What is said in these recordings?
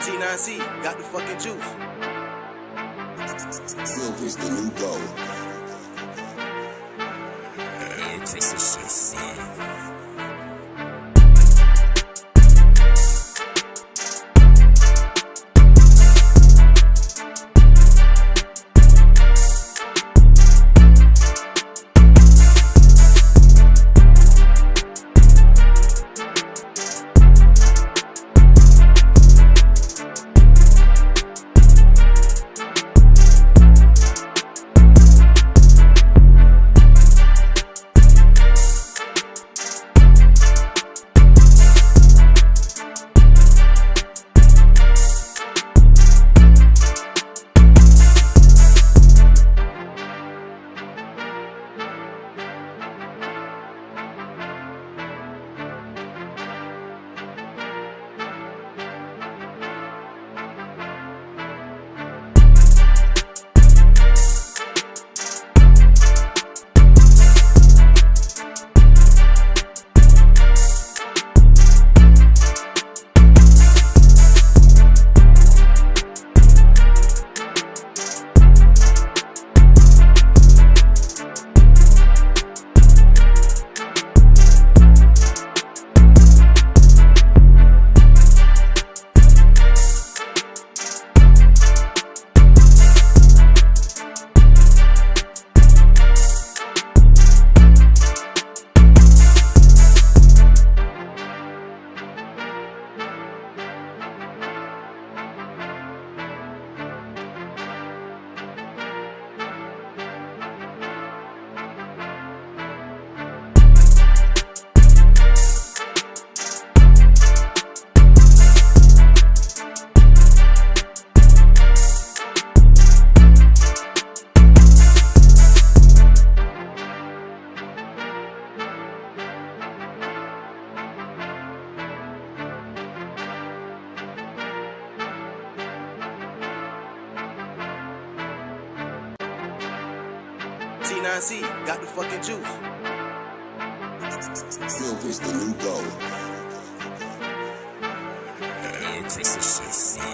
T9C got the fucking juice. Silver's the new gold. Chris, this shit's fun. T9C got the fucking juice. Silver's the new gold. Chris, this shit's fun.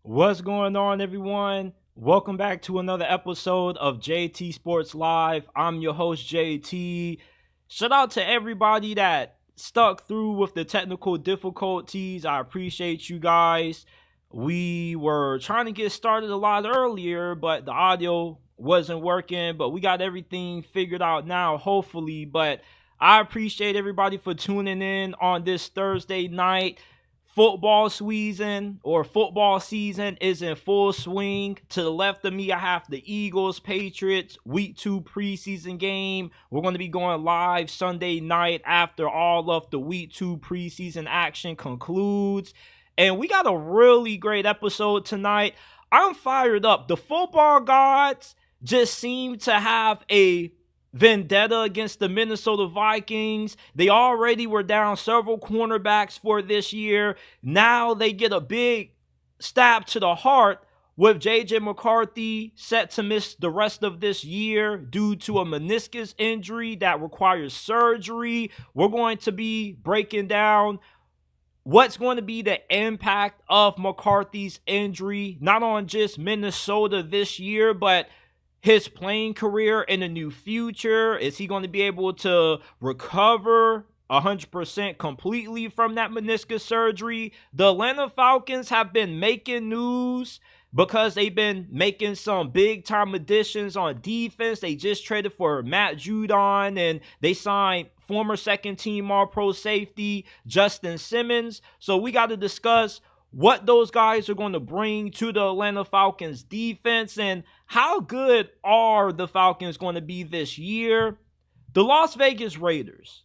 What's going on, everyone? Welcome back to another episode of JT Sports Live. I'm your host, JT. Shout out to everybody that stuck through with the technical difficulties. I appreciate you guys. We were trying to get started a lot earlier, but the audio wasn't working. But we got everything figured out now, hopefully. But I appreciate everybody for tuning in on this Thursday night. Football season is in full swing. To the left of me, I have the Eagles, Patriots, Week 2 preseason game. We're going to be going live Sunday night after all of the Week 2 preseason action concludes. And we got a really great episode tonight. I'm fired up. The football gods just seem to have a vendetta against the Minnesota Vikings. They already were down several cornerbacks for this year. Now they get a big stab to the heart with JJ MccCarthy set to miss the rest of this year due to a meniscus injury that requires surgery. We're going to be breaking down what's going to be the impact of McCarthy's injury, not on just Minnesota this year, but his playing career in the new future. Is he going to be able to recover 100% completely from that meniscus surgery? The Atlanta Falcons have been making news because they've been making some big-time additions on defense. They just traded for Matt Judon, and they signed former second-team All-Pro safety Justin Simmons. So we got to discuss what those guys are going to bring to the Atlanta Falcons defense and how good are the Falcons going to be this year. The Las Vegas Raiders,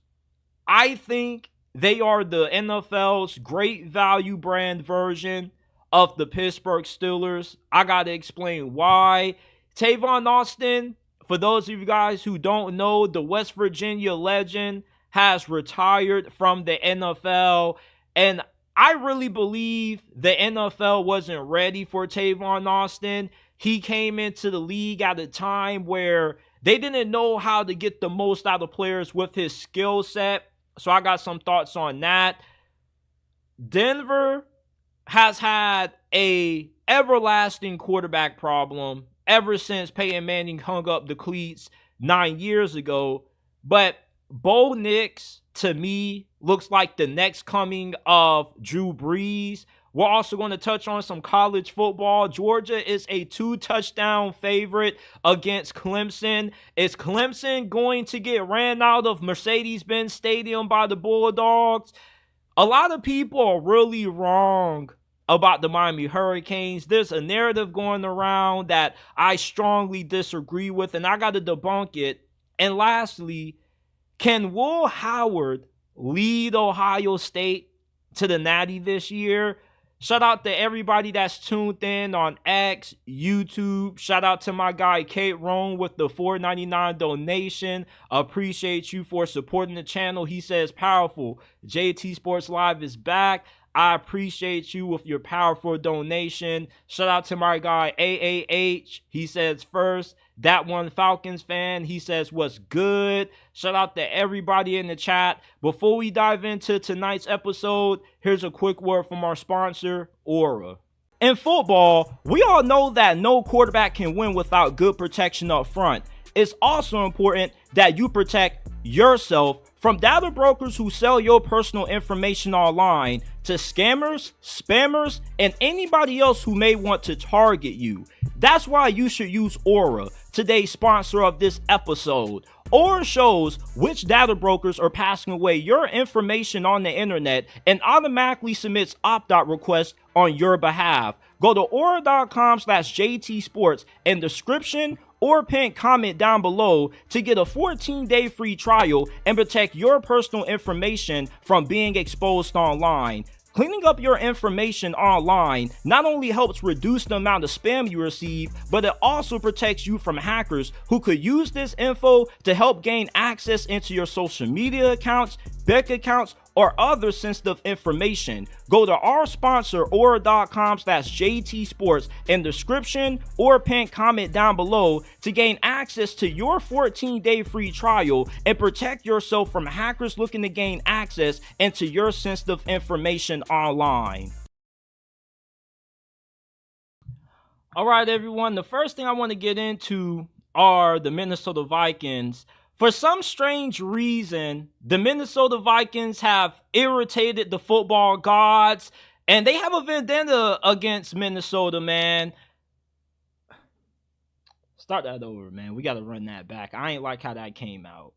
I think they are the NFL's great value brand version of the Pittsburgh Steelers. I got to explain why. Tavon Austin, for those of you guys who don't know, the West Virginia legend has retired from the NFL, and I really believe the NFL wasn't ready for Tavon Austin. He came into the league at a time where they didn't know how to get the most out of players with his skill set. So I got some thoughts on that. Denver has had a everlasting quarterback problem ever since Peyton Manning hung up the cleats 9 years ago. But Bo Nix, to me, looks like the next coming of Drew Brees. We're also going to touch on some college football. Georgia is a 2-touchdown favorite against Clemson. Is Clemson going to get ran out of Mercedes-Benz Stadium by the Bulldogs? A lot of people are really wrong about the Miami Hurricanes. There's a narrative going around that I strongly disagree with, and I got to debunk it. And lastly, can Will Howard lead Ohio State to the Natty this year? Shout out to everybody that's tuned in on X, YouTube. Shout out to my guy Kate Roan with the $4.99 donation. Appreciate you for supporting the channel. He says, powerful. JT Sports Live is back. I appreciate you with your powerful donation. Shout out to my guy AAH. He says, first, that one Falcons fan. He says, what's good? Shout out to everybody in the chat. Before we dive into tonight's episode, here's a quick word from our sponsor, Aura. In football, we all know that no quarterback can win without good protection up front. It's also important that you protect yourself from data brokers who sell your personal information online to scammers, spammers, and anybody else who may want to target you. That's why you should use Aura, today's sponsor of this episode. Aura shows which data brokers are passing away your information on the internet and automatically submits opt-out requests on your behalf. Go to aura.com/JTsports in description or pin comment down below to get a 14-day free trial and protect your personal information from being exposed online. Cleaning up your information online not only helps reduce the amount of spam you receive, but it also protects you from hackers who could use this info to help gain access into your social media accounts, bank accounts, or other sensitive information. Go to our sponsor, aura.com/JTsports in description or pin comment down below to gain access to your 14-day free trial and protect yourself from hackers looking to gain access into your sensitive information online. All right, everyone, the first thing I want to get into are the Minnesota Vikings. For some strange reason, the Minnesota Vikings have irritated the football gods, and they have a vendetta against Minnesota, man. Start that over, man. We got to run that back. I ain't like how that came out.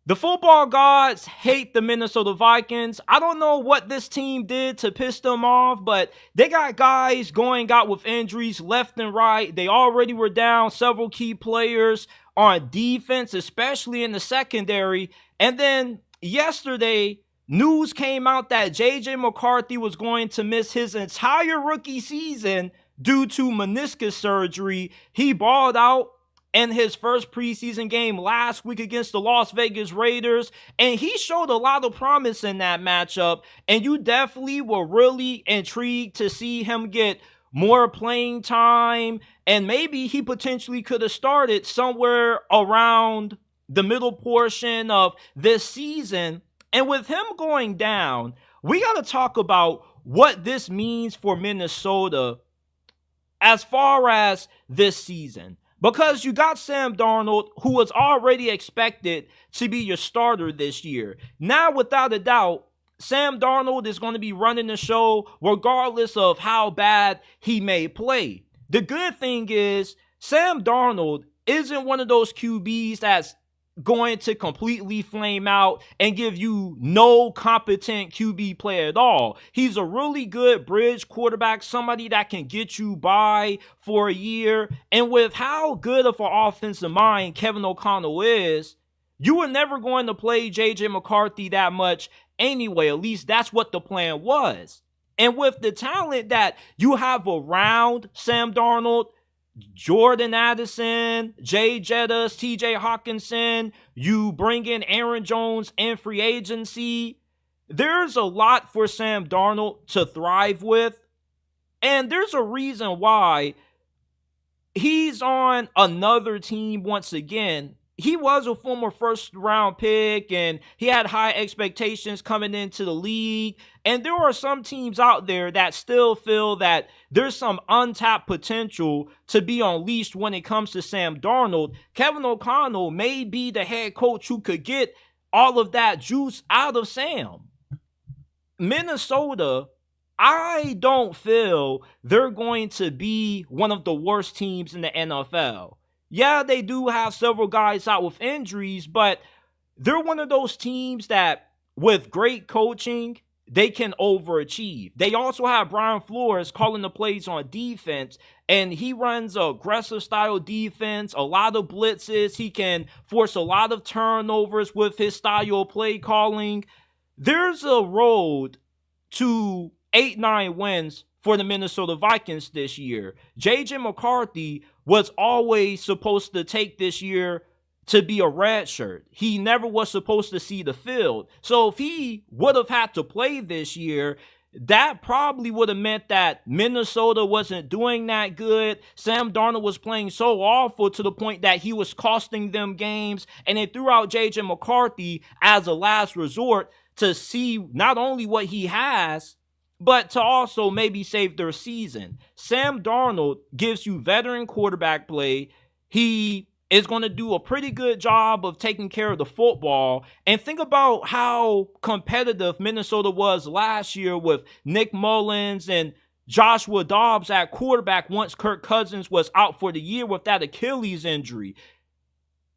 The football gods hate the Minnesota Vikings. I don't know what this team did to piss them off, but they got guys going out with injuries left and right. They already were down several key players on defense, especially in the secondary. And then yesterday, news came out that JJ MccCarthy was going to miss his entire rookie season due to meniscus surgery. He balled out in his first preseason game last week against the Las Vegas Raiders, and he showed a lot of promise in that matchup, and you definitely were really intrigued to see him get more playing time, and maybe he potentially could have started somewhere around the middle portion of this season. And with him going down, we got to talk about what this means for Minnesota as far as this season. Because you got Sam Darnold, who was already expected to be your starter this year. Now, without a doubt, Sam Darnold is going to be running the show regardless of how bad he may play. The good thing is Sam Darnold isn't one of those QBs that's going to completely flame out and give you no competent QB play at all. He's a really good bridge quarterback, somebody that can get you by for a year. And with how good of an offensive mind Kevin O'Connell is, you were never going to play JJ McCarthy that much anyway. At least that's what the plan was. And with the talent that you have around Sam Darnold, Jordan Addison, Jay Jettas, TJ Hawkinson, you bring in Aaron Jones in free agency. There's a lot for Sam Darnold to thrive with. And there's a reason why he's on another team once again. He was a former first-round pick, and he had high expectations coming into the league. And there are some teams out there that still feel that there's some untapped potential to be unleashed when it comes to Sam Darnold. Kevin O'Connell may be the head coach who could get all of that juice out of Sam. Minnesota, I don't feel they're going to be one of the worst teams in the NFL. Yeah, they do have several guys out with injuries, but they're one of those teams that, with great coaching, they can overachieve. They also have Brian Flores calling the plays on defense, and he runs an aggressive style defense, a lot of blitzes. He can force a lot of turnovers with his style of play calling. There's a road to 8-9 wins for the Minnesota Vikings this year. JJ McCarthy was always supposed to take this year to be a red shirt. He never was supposed to see the field. So if he would have had to play this year, that probably would have meant that Minnesota wasn't doing that good. Sam Darnold was playing so awful to the point that he was costing them games, and they threw out JJ McCarthy as a last resort to see not only what he has, but to also maybe save their season. Sam Darnold gives you veteran quarterback play. He is going to do a pretty good job of taking care of the football. And think about how competitive Minnesota was last year with Nick Mullins and Joshua Dobbs at quarterback once Kirk Cousins was out for the year with that Achilles injury.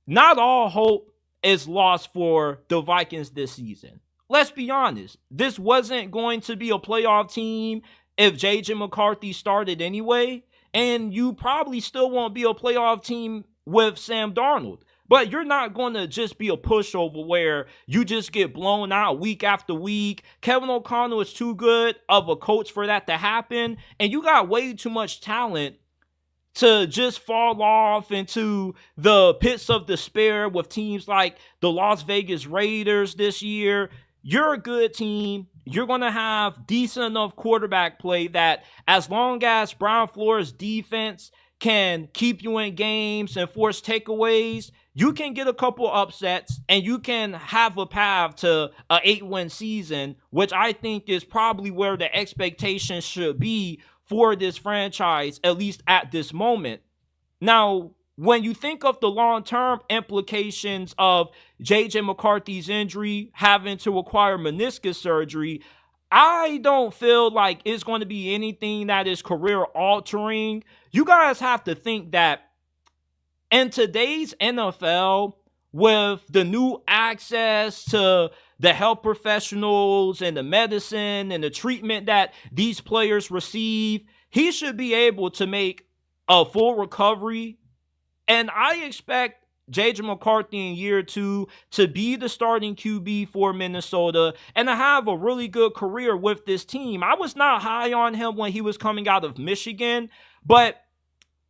Not all hope is lost for the Vikings this season. Let's be honest, this wasn't going to be a playoff team if JJ McCarthy started anyway, and you probably still won't be a playoff team with Sam Darnold. But you're not going to just be a pushover where you just get blown out week after week. Kevin O'Connell is too good of a coach for that to happen, and you got way too much talent to just fall off into the pits of despair with teams like the Las Vegas Raiders this year. You're a good team. You're going to have decent enough quarterback play that as long as Brian Flores' defense can keep you in games and force takeaways, you can get a couple upsets and you can have a path to an 8-win season, which I think is probably where the expectations should be for this franchise, at least at this moment. Now, when you think of the long-term implications of JJ McCarthy's injury, having to require meniscus surgery, I don't feel like it's going to be anything that is career-altering. You guys have to think that in today's NFL, with the new access to the health professionals and the medicine and the treatment that these players receive, he should be able to make a full recovery. And I expect JJ McCarthy in year 2 to be the starting QB for Minnesota and to have a really good career with this team. I was not high on him when he was coming out of Michigan, but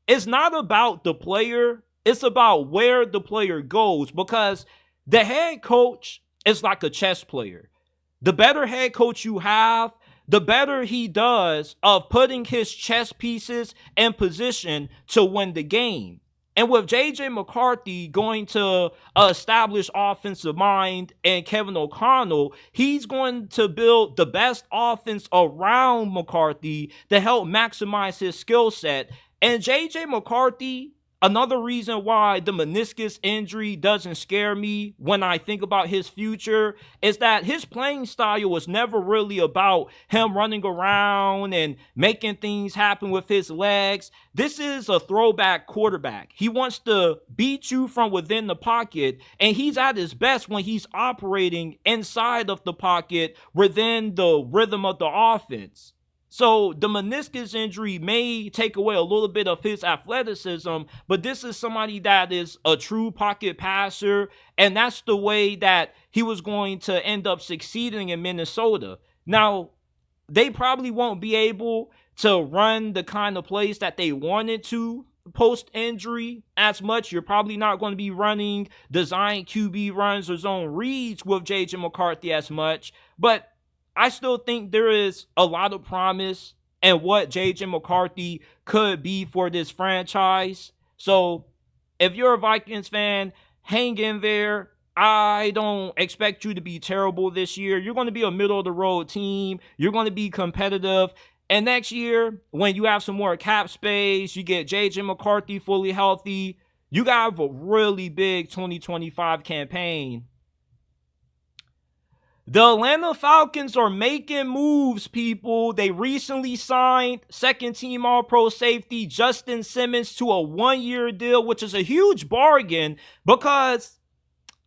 it's not about the player. It's about where the player goes, because the head coach is like a chess player. The better head coach you have, the better he does of putting his chess pieces in position to win the game. And with JJ McCarthy going to establish offensive mind and Kevin O'Connell, he's going to build the best offense around McCarthy to help maximize his skill set. And JJ McCarthy, another reason why the meniscus injury doesn't scare me when I think about his future is that his playing style was never really about him running around and making things happen with his legs. This is a throwback quarterback. He wants to beat you from within the pocket, and he's at his best when he's operating inside of the pocket within the rhythm of the offense. So the meniscus injury may take away a little bit of his athleticism, but this is somebody that is a true pocket passer, and that's the way that he was going to end up succeeding in Minnesota. Now, they probably won't be able to run the kind of plays that they wanted to post-injury as much. You're probably not going to be running design QB runs or zone reads with JJ McCarthy as much, but I still think there is a lot of promise in what JJ McCarthy could be for this franchise. So if you're a Vikings fan, hang in there. I don't expect you to be terrible this year. You're going to be a middle-of-the-road team. You're going to be competitive. And next year, when you have some more cap space, you get JJ McCarthy fully healthy, you got a really big 2025 campaign. The Atlanta Falcons are making moves, people. They recently signed second-team All-Pro safety Justin Simmons to a one-year deal, which is a huge bargain because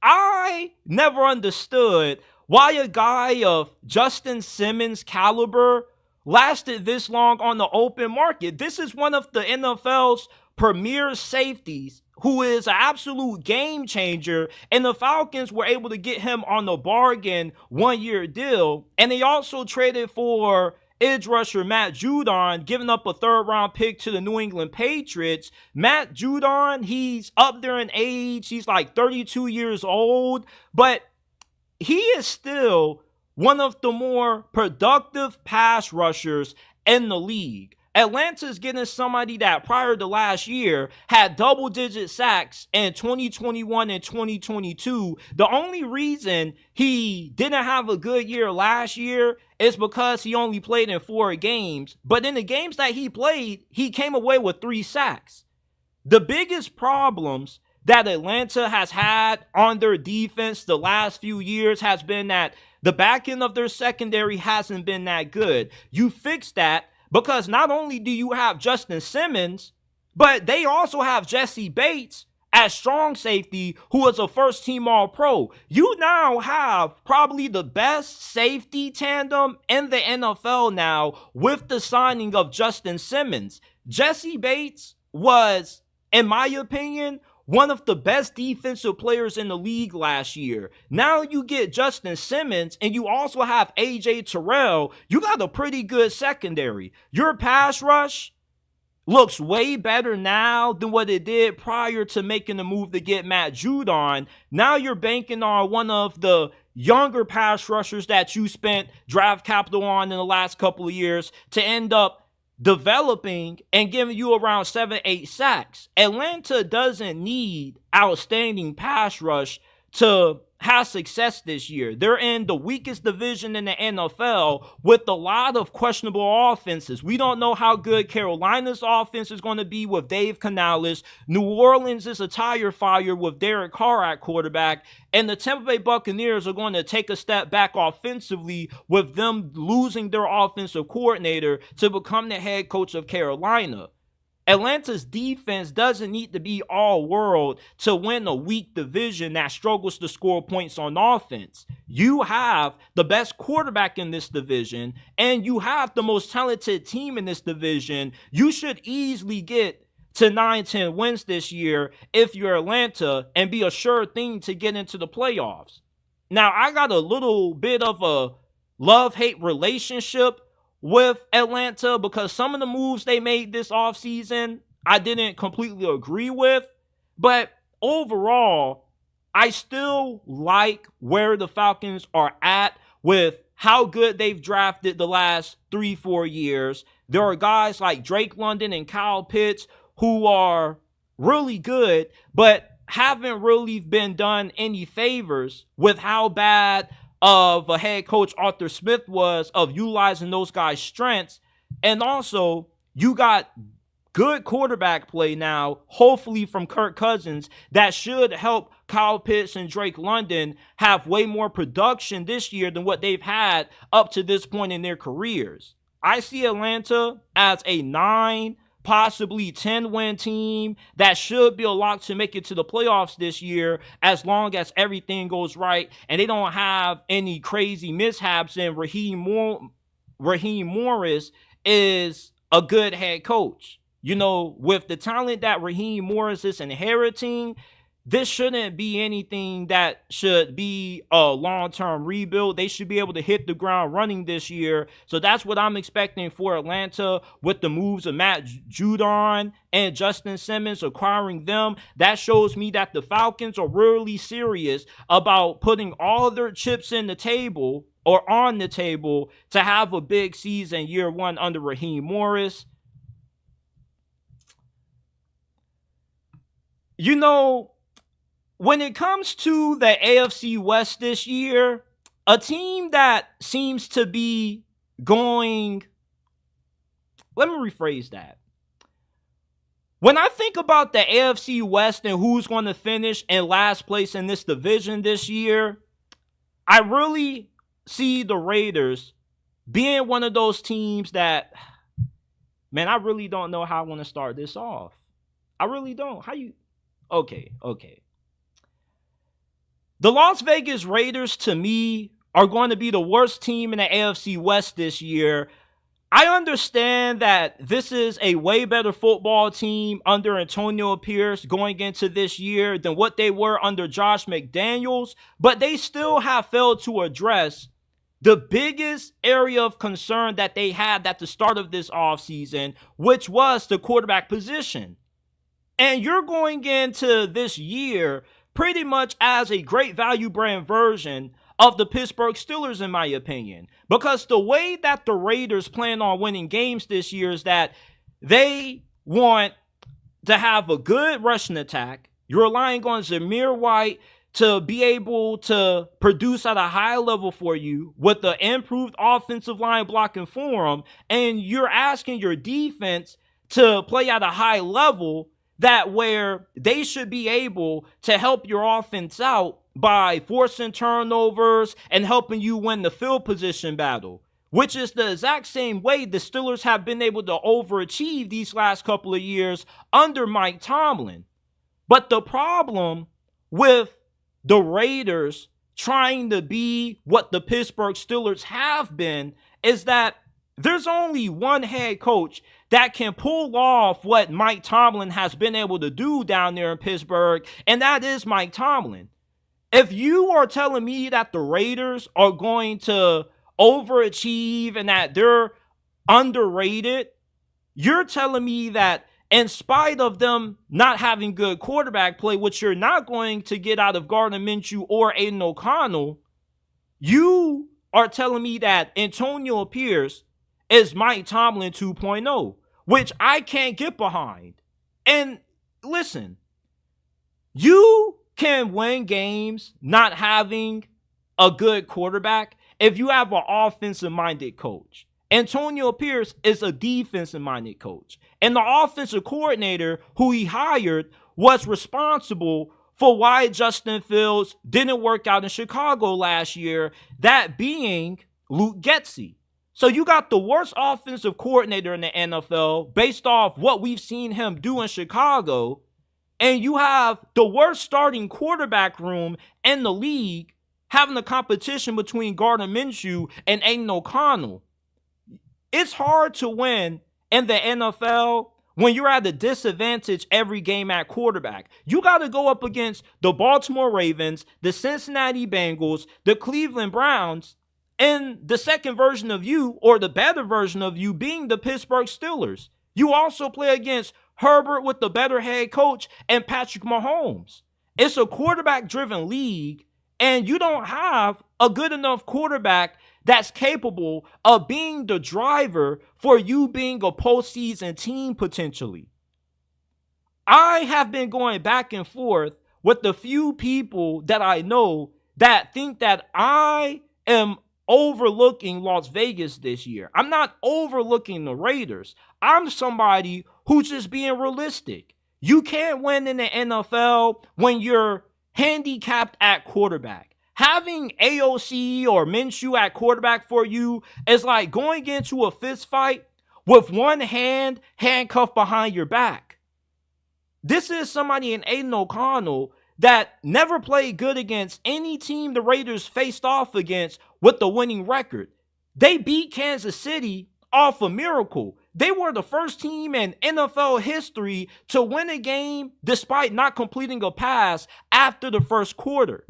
I never understood why a guy of Justin Simmons' caliber lasted this long on the open market. This is one of the NFL's premier safeties who is an absolute game changer, and the Falcons were able to get him on the bargain one-year deal, and they also traded for edge rusher Matt Judon, giving up a third-round pick to the New England Patriots. Matt Judon, he's up there in age. He's like 32 years old, but he is still one of the more productive pass rushers in the league. Atlanta's getting somebody that prior to last year had double-digit sacks in 2021 and 2022. The only reason he didn't have a good year last year is because he only played in 4 games. But in the games that he played, he came away with 3 sacks. The biggest problems that Atlanta has had on their defense the last few years has been that the back end of their secondary hasn't been that good. You fix that because not only do you have Justin Simmons, but they also have Jesse Bates as strong safety, who is a first-team All-Pro. You now have probably the best safety tandem in the NFL now with the signing of Justin Simmons. Jesse Bates was, in my opinion, one of the best defensive players in the league last year. Now you get Justin Simmons, and you also have A.J. Terrell. You got a pretty good secondary. Your pass rush looks way better now than what it did prior to making the move to get Matt Judon. Now you're banking on one of the younger pass rushers that you spent draft capital on in the last couple of years to end up developing and giving you around 7-8 sacks. Atlanta doesn't need outstanding pass rush to have success this year. They're in the weakest division in the NFL with a lot of questionable offenses. We don't know how good Carolina's offense is going to be with Dave Canales. New Orleans is a tire fire with Derek Carr at quarterback. And the Tampa Bay Buccaneers are going to take a step back offensively with them losing their offensive coordinator to become the head coach of Carolina. Atlanta's defense doesn't need to be all-world to win a weak division that struggles to score points on offense. You have the best quarterback in this division, and you have the most talented team in this division. You should easily get to 9-10 wins this year if you're Atlanta and be a sure thing to get into the playoffs. Now, I got a little bit of a love-hate relationship with Atlanta because some of the moves they made this offseason I didn't completely agree with, but overall I still like where the Falcons are at with how good they've drafted the last 3-4 years. There are guys like Drake London and Kyle Pitts who are really good but haven't really been done any favors with how bad of a head coach Arthur Smith was of utilizing those guys' strengths. And also, you got good quarterback play now, hopefully from Kirk Cousins, that should help Kyle Pitts and Drake London have way more production this year than what they've had up to this point in their careers. I see Atlanta as a 9, possibly 10-win team that should be a lock to make it to the playoffs this year as long as everything goes right and they don't have any crazy mishaps, and Raheem Morris is a good head coach. You know, with the talent that Raheem Morris is inheriting, this shouldn't be anything that should be a long-term rebuild. They should be able to hit the ground running this year. So that's what I'm expecting for Atlanta with the moves of Matt Judon and Justin Simmons, acquiring them. That shows me that the Falcons are really serious about putting all of their chips in the table or on the table to have a big season year one under Raheem Morris. You know, when it comes to the AFC West this year, a team that seems to be going, let me rephrase that. When I think about the AFC West and who's going to finish in last place in this division this year, I really see the Raiders being one of those teams that, man, I really don't know how I want to start this off. I really don't. Okay. The Las Vegas Raiders, to me, are going to be the worst team in the AFC West this year. I understand that this is a way better football team under Antonio Pierce going into this year than what they were under Josh McDaniels, but they still have failed to address the biggest area of concern that they had at the start of this offseason, which was the quarterback position. And you're going into this year pretty much as a great value brand version of the Pittsburgh Steelers, in my opinion. Because the way that the Raiders plan on winning games this year is that they want to have a good rushing attack. You're relying on Zamir White to be able to produce at a high level for you with the improved offensive line blocking for them. And you're asking your defense to play at a high level that where they should be able to help your offense out by forcing turnovers and helping you win the field position battle, which is the exact same way the Steelers have been able to overachieve these last couple of years under Mike Tomlin. But the problem with the Raiders trying to be what the Pittsburgh Steelers have been is that there's only one head coach that can pull off what Mike Tomlin has been able to do down there in Pittsburgh, and that is Mike Tomlin. If you are telling me that the Raiders are going to overachieve and that they're underrated, you're telling me that in spite of them not having good quarterback play, which you're not going to get out of Gardner Minshew or Aiden O'Connell, you are telling me that Antonio Pierce is Mike Tomlin 2.0, which I can't get behind. And listen, you can win games not having a good quarterback if you have an offensive-minded coach. Antonio Pierce is a defensive-minded coach. And the offensive coordinator who he hired was responsible for why Justin Fields didn't work out in Chicago last year, that being Luke Getsy. So you got the worst offensive coordinator in the NFL based off what we've seen him do in Chicago, and you have the worst starting quarterback room in the league having a competition between Gardner Minshew and Aiden O'Connell. It's hard to win in the NFL when you're at a disadvantage every game at quarterback. You got to go up against the Baltimore Ravens, the Cincinnati Bengals, the Cleveland Browns, and the second version of you, or the better version of you, being the Pittsburgh Steelers. You also play against Herbert with the better head coach and Patrick Mahomes. It's a quarterback-driven league, and you don't have a good enough quarterback that's capable of being the driver for you being a postseason team potentially. I have been going back and forth with the few people that I know that think that I am overlooking Las Vegas this year. I'm not overlooking the Raiders. I'm somebody who's just being realistic. You can't win in the NFL when you're handicapped at quarterback. Having AOC or Minshew at quarterback for you is like going into a fist fight with one hand handcuffed behind your back. This is somebody in Aiden O'Connell that never played good against any team the Raiders faced off against with the winning record. They beat Kansas City off a miracle. They were the first team in NFL history to win a game despite not completing a pass after the first quarter.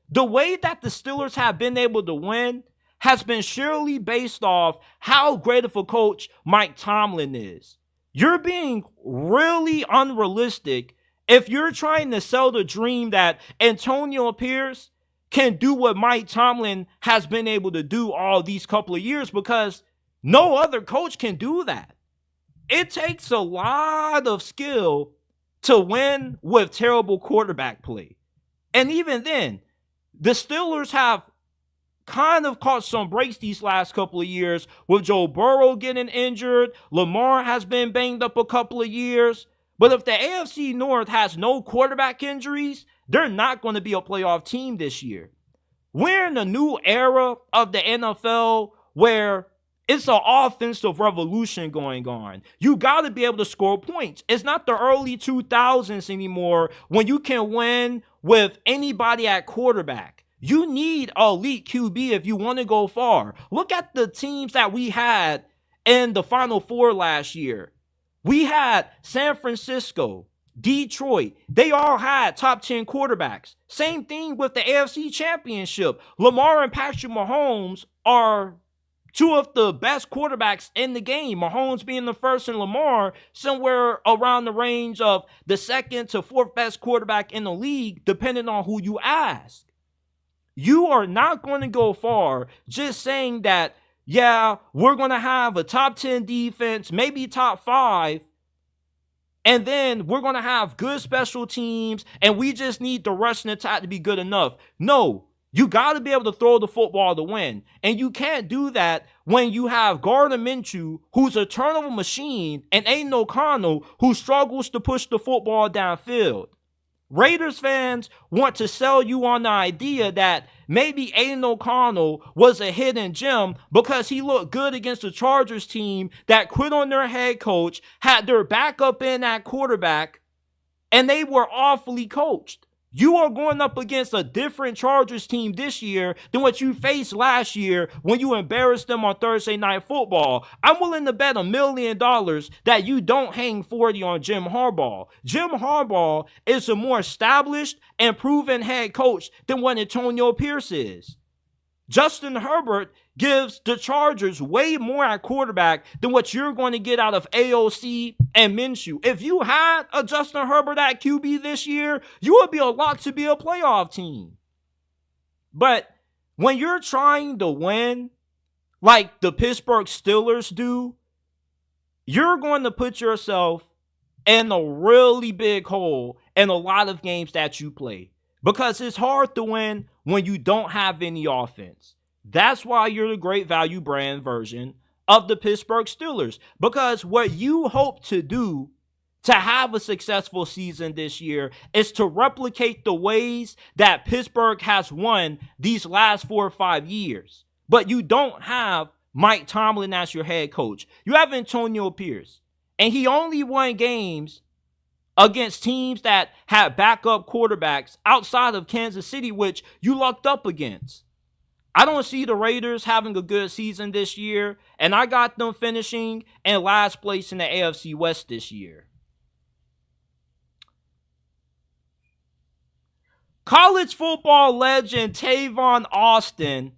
The way that the Steelers have been able to win has been surely based off how great of a coach Mike Tomlin is. You're being really unrealistic if you're trying to sell the dream that Antonio Pierce can do what Mike Tomlin has been able to do all these couple of years, because no other coach can do that. It takes a lot of skill to win with terrible quarterback play. And even then, the Steelers have kind of caught some breaks these last couple of years with Joe Burrow getting injured. Lamar has been banged up a couple of years. But if the AFC North has no quarterback injuries, they're not going to be a playoff team this year. We're in a new era of the NFL where it's an offensive revolution going on. You got to be able to score points. It's not the early 2000s anymore when you can win with anybody at quarterback. You need an elite QB if you want to go far. Look at the teams that we had in the Final Four last year. We had San Francisco, Detroit. They all had top 10 quarterbacks. Same thing with the AFC Championship. Lamar and Patrick Mahomes are two of the best quarterbacks in the game. Mahomes being the first and Lamar somewhere around the range of the second to fourth best quarterback in the league, depending on who you ask. You are not going to go far just saying that, yeah, we're going to have a top 10 defense, maybe top 5, and then we're going to have good special teams, and we just need the rushing attack to be good enough. No, you got to be able to throw the football to win, and you can't do that when you have Gardner Minshew, who's a turnover machine, and Aiden O'Connell, who struggles to push the football downfield. Raiders fans want to sell you on the idea that maybe Aiden O'Connell was a hidden gem because he looked good against the Chargers team that quit on their head coach, had their backup in at quarterback, and they were awfully coached. You are going up against a different Chargers team this year than what you faced last year when you embarrassed them on Thursday Night Football. I'm willing to bet $1 million that you don't hang 40 on Jim Harbaugh. Jim Harbaugh is a more established and proven head coach than what Antonio Pierce is. Justin Herbert gives the Chargers way more at quarterback than what you're going to get out of AOC and Minshew. If you had a Justin Herbert at QB this year, you would be a lot to be a playoff team. But when you're trying to win like the Pittsburgh Steelers do, you're going to put yourself in a really big hole in a lot of games that you play. Because it's hard to win when you don't have any offense. That's why you're the great value brand version of the Pittsburgh Steelers. Because what you hope to do to have a successful season this year is to replicate the ways that Pittsburgh has won these last 4 or 5 years. But you don't have Mike Tomlin as your head coach. You have Antonio Pierce. And he only won games against teams that had backup quarterbacks outside of Kansas City, which you lucked up against. I don't see the Raiders having a good season this year, and I got them finishing in last place in the AFC West this year. College football legend Tavon Austin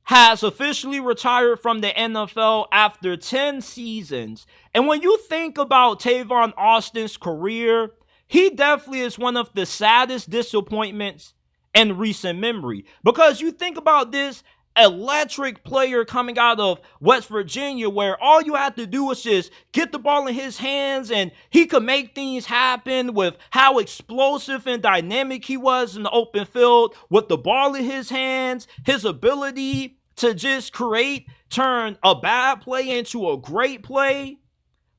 has officially retired from the NFL after 10 seasons. And when you think about Tavon Austin's career, he definitely is one of the saddest disappointments in recent memory. Because you think about this electric player coming out of West Virginia where all you have to do is just get the ball in his hands and he could make things happen with how explosive and dynamic he was in the open field with the ball in his hands, his ability to just turn a bad play into a great play.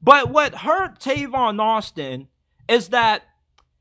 But what hurt Tavon Austin is that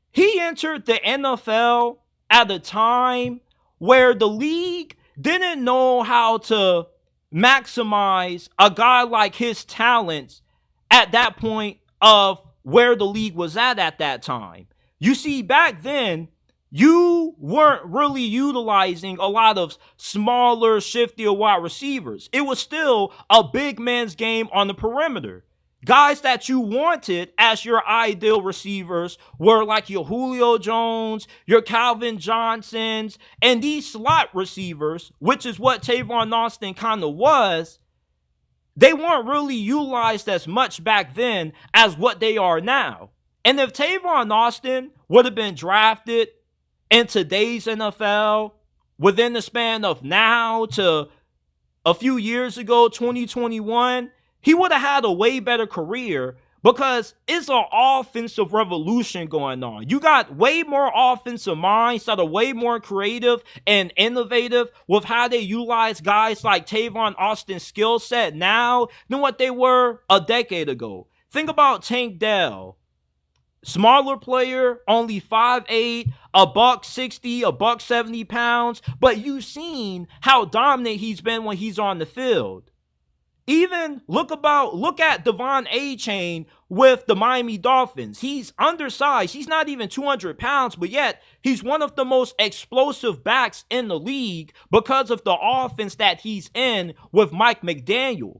he entered the NFL at a time where the league didn't know how to maximize a guy like his talents at that point of where the league was at that time. You see, back then, you weren't really utilizing a lot of smaller, shiftier wide receivers. It was still a big man's game on the perimeter. Guys that you wanted as your ideal receivers were like your Julio Jones, your Calvin Johnsons, and these slot receivers, which is what Tavon Austin kind of was. They weren't really utilized as much back then as what they are now. And if Tavon Austin would have been drafted in today's NFL within the span of now to a few years ago, 2021, he would have had a way better career because it's an offensive revolution going on. You got way more offensive minds that are way more creative and innovative with how they utilize guys like Tavon Austin's skill set now than what they were a decade ago. Think about Tank Dell. Smaller player, only 5'8", $160, $170, but you've seen how dominant he's been when he's on the field. Even look at Devon A-Chain with the Miami Dolphins. He's undersized. He's not even 200 pounds, but yet he's one of the most explosive backs in the league because of the offense that he's in with Mike McDaniel.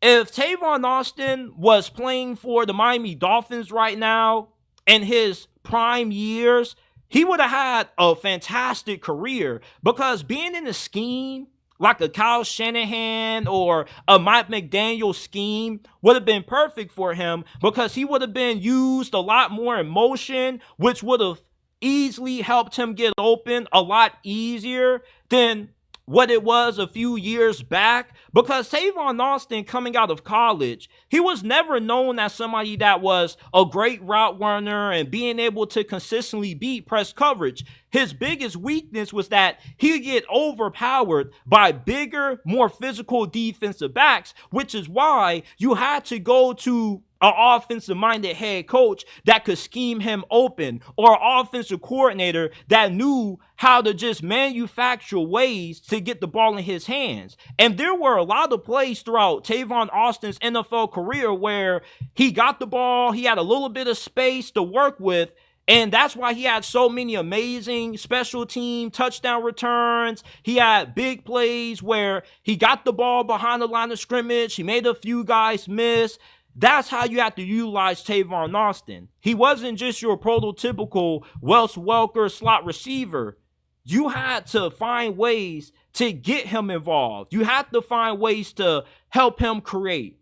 If Tavon Austin was playing for the Miami Dolphins right now in his prime years, he would have had a fantastic career because being in the scheme like a Kyle Shanahan or a Mike McDaniel scheme would have been perfect for him because he would have been used a lot more in motion, which would have easily helped him get open a lot easier than what it was a few years back. Because Tavon Austin, coming out of college, he was never known as somebody that was a great route runner and being able to consistently beat press coverage. His biggest weakness was that he'd get overpowered by bigger, more physical defensive backs, which is why you had to go to an offensive-minded head coach that could scheme him open, or an offensive coordinator that knew how to just manufacture ways to get the ball in his hands. And there were a lot of plays throughout Tavon Austin's NFL career where he got the ball, he had a little bit of space to work with, and that's why he had so many amazing special team touchdown returns. He had big plays where he got the ball behind the line of scrimmage, he made a few guys miss. That's how you have to utilize Tavon Austin. He wasn't just your prototypical Wes Welker slot receiver. You had to find ways to get him involved. You have to find ways to help him create.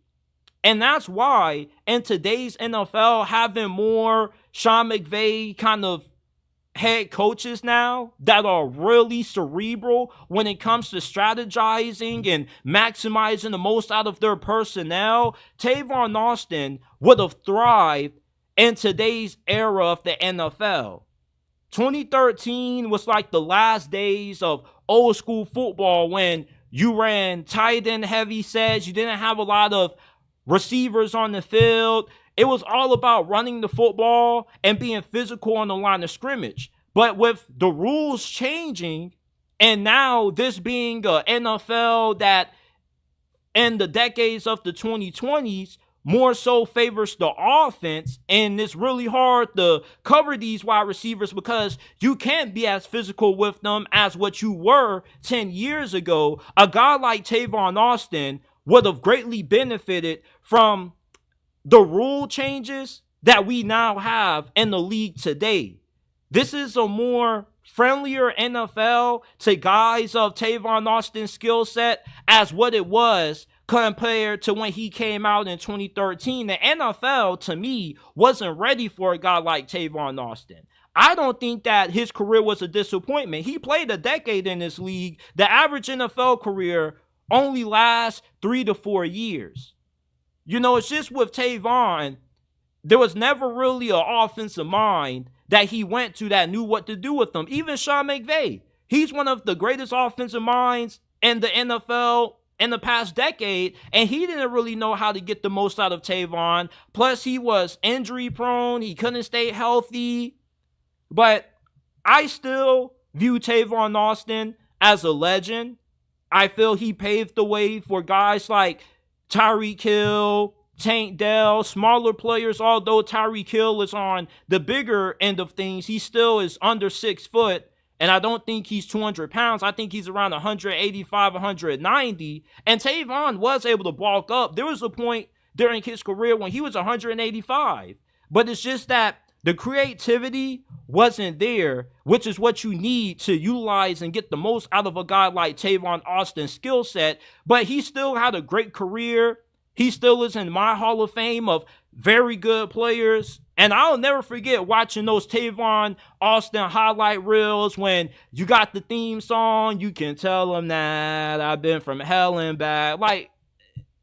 And that's why in today's NFL, having more Sean McVay kind of head coaches now that are really cerebral when it comes to strategizing and maximizing the most out of their personnel, Tavon Austin would have thrived in today's era of the NFL. 2013 was like the last days of old school football when you ran tight end heavy sets. You didn't have a lot of receivers on the field. It was all about running the football and being physical on the line of scrimmage. But with the rules changing, and now this being an NFL that in the decades of the 2020s more so favors the offense, and it's really hard to cover these wide receivers because you can't be as physical with them as what you were 10 years ago. A guy like Tavon Austin would have greatly benefited from the rule changes that we now have in the league today. This is a more friendlier NFL to guys of Tavon Austin's skill set as what it was compared to when he came out in 2013. The NFL, to me, wasn't ready for a guy like Tavon Austin. I don't think that his career was a disappointment. He played a decade in this league. The average NFL career only lasts 3 to 4 years. You know, it's just with Tavon, there was never really an offensive mind that he went to that knew what to do with them. Even Sean McVay, he's one of the greatest offensive minds in the NFL in the past decade, and he didn't really know how to get the most out of Tavon. Plus, he was injury prone. He couldn't stay healthy. But I still view Tavon Austin as a legend. I feel he paved the way for guys like Tyreek Hill, Tank Dell, smaller players. Although Tyreek Hill is on the bigger end of things, he still is under 6 foot. And I don't think he's 200 pounds. I think he's around 185, 190. And Tavon was able to bulk up. There was a point during his career when he was 185. But it's just that the creativity wasn't there, which is what you need to utilize and get the most out of a guy like Tavon Austin's skill set. But he still had a great career. He still is in my Hall of Fame of very good players. And I'll never forget watching those Tavon Austin highlight reels when you got the theme song. You can tell them that I've been from hell and back. Like,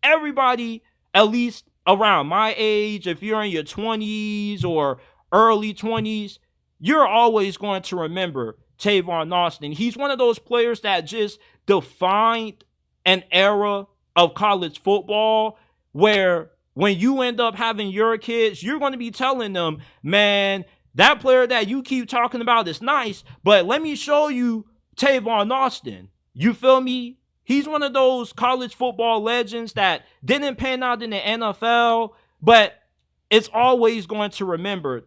everybody, at least around my age, if you're in your 20s or early 20s, you're always going to remember Tavon Austin. He's one of those players that just defined an era of college football where when you end up having your kids, you're going to be telling them, man, that player that you keep talking about is nice, but let me show you Tavon Austin. You feel me? He's one of those college football legends that didn't pan out in the NFL, but it's always going to remember.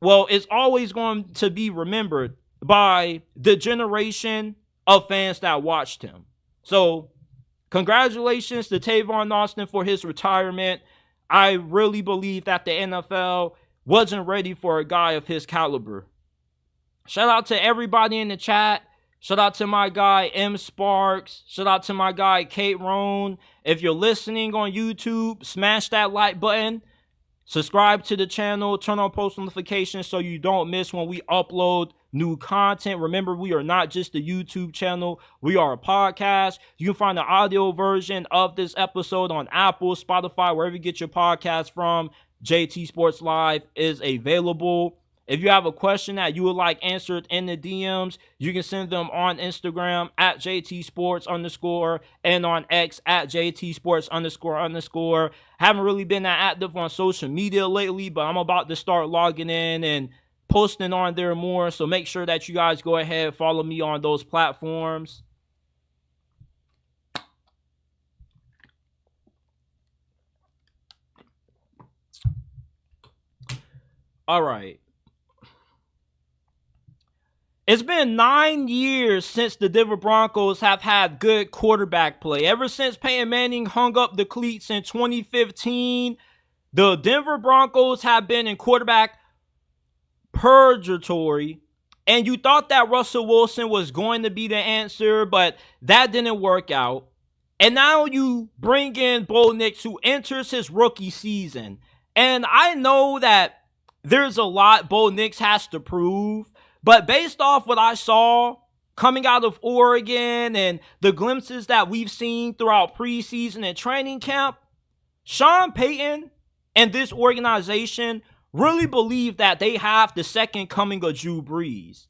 Well, it's always going to be remembered by the generation of fans that watched him. So, congratulations to Tavon Austin for his retirement. I really believe that the NFL wasn't ready for a guy of his caliber. Shout out to everybody in the chat. Shout out to my guy M Sparks. Shout out to my guy Kate Roan. If you're listening on YouTube, smash that like button. Subscribe to the channel. Turn on post notifications so you don't miss when we upload new content. Remember, we are not just a YouTube channel. We are a podcast. You can find the audio version of this episode on Apple, Spotify, wherever you get your podcast from. JT Sports Live is available. If you have a question that you would like answered in the DMs, you can send them on Instagram at JT_Sports_ and on X at JT___. Haven't really been that active on social media lately, but I'm about to start logging in and posting on there more. So make sure that you guys go ahead and follow me on those platforms. All right. It's been 9 years since the Denver Broncos have had good quarterback play. Ever since Peyton Manning hung up the cleats in 2015, the Denver Broncos have been in quarterback purgatory. And you thought that Russell Wilson was going to be the answer, but that didn't work out. And now you bring in Bo Nix, who enters his rookie season. And I know that there's a lot Bo Nix has to prove. But based off what I saw coming out of Oregon and the glimpses that we've seen throughout preseason and training camp, Sean Payton and this organization really believe that they have the second coming of Drew Brees.